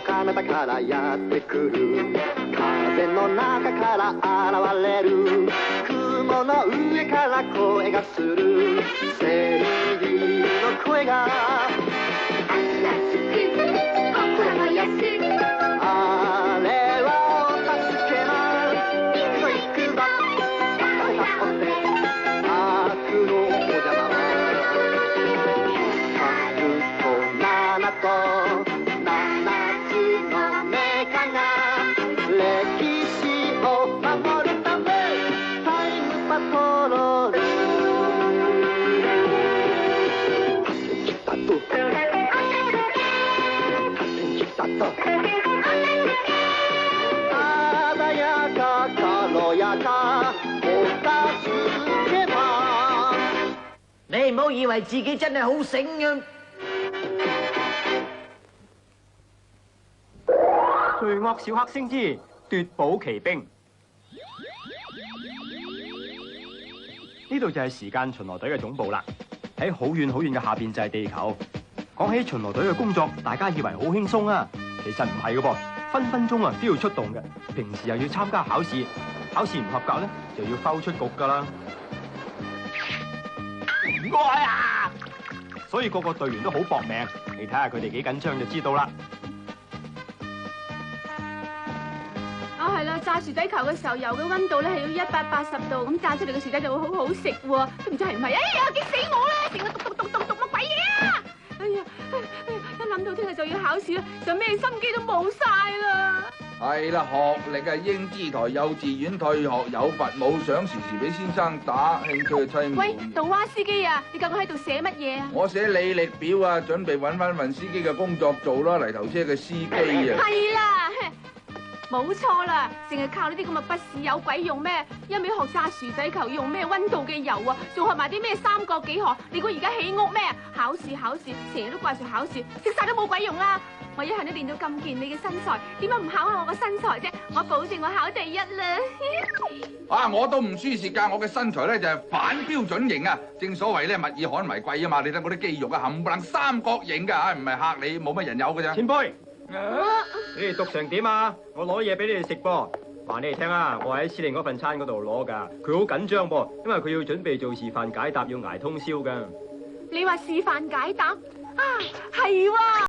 彼方からやってくる風の中から現れる雲の上から声がするセリの声が熱く心も安くあれはお助けのインド行くぞ誰だって悪のお邪魔は100と7と7つのメカが歴史を守るためタイムパトロール来たと来たと鮮やか軽やかお助け吧你唔好以為自己真係好醒啊！罪惡小黑星之奪寶奇兵，呢度就係時間巡邏隊嘅總部啦。喺好遠好遠嘅下邊就係地球。講起巡邏隊嘅工作，大家以為好輕鬆啊，其實唔係嘅噃，分分鐘啊都要出動嘅。平時又要參加考試，考試唔合格咧就要拋出局㗎啦。愛啊！所以個個隊員都好搏命，你睇下佢哋幾緊張就知道啦。係啦，炸薯仔球嘅時候，油嘅溫度咧係要180度，咁炸出嚟嘅薯仔就會好好食喎，都唔知係唔係？哎呀，激死我啦！成個讀乜鬼嘢啊！哎呀，一諗到聽日就要考試啦，就咩心機都冇晒啦。係啦，學歷啊，英資台幼稚園退學有罰冇賞，時時俾先生打，興趣嘅妻妹。喂，杜娃司機啊，你究竟喺度寫乜嘢啊？我寫履歷表啊，準備揾翻份司機嘅工作做啦，泥頭車嘅司機啊。係啦。冇錯啦，淨係靠呢啲咁嘅筆試有鬼用咩？一味學炸薯仔球用咩溫度嘅油啊，仲學埋啲咩三角幾何？你估而家起屋咩？考試，成日都掛住考試，識晒都冇鬼用啦！我一向都練到咁健美嘅身材，點解唔考下我個身材啫？我保證我考第一啦！啊，我都唔輸蝕㗎，我嘅身材咧就係反標準型啊！正所謂咧物以罕為貴啊嘛，你睇我啲肌肉啊冚唪唥三角形㗎，唔係嚇你，冇乜人有㗎咋。前輩。你哋讀成點啊？我攞嘢俾你哋食噃。話你哋聽啊，我喺司令嗰份餐嗰度攞㗎。佢好緊張噃，因為佢要準備做示範解答，要捱通宵㗎。你話示範解答啊？係喎。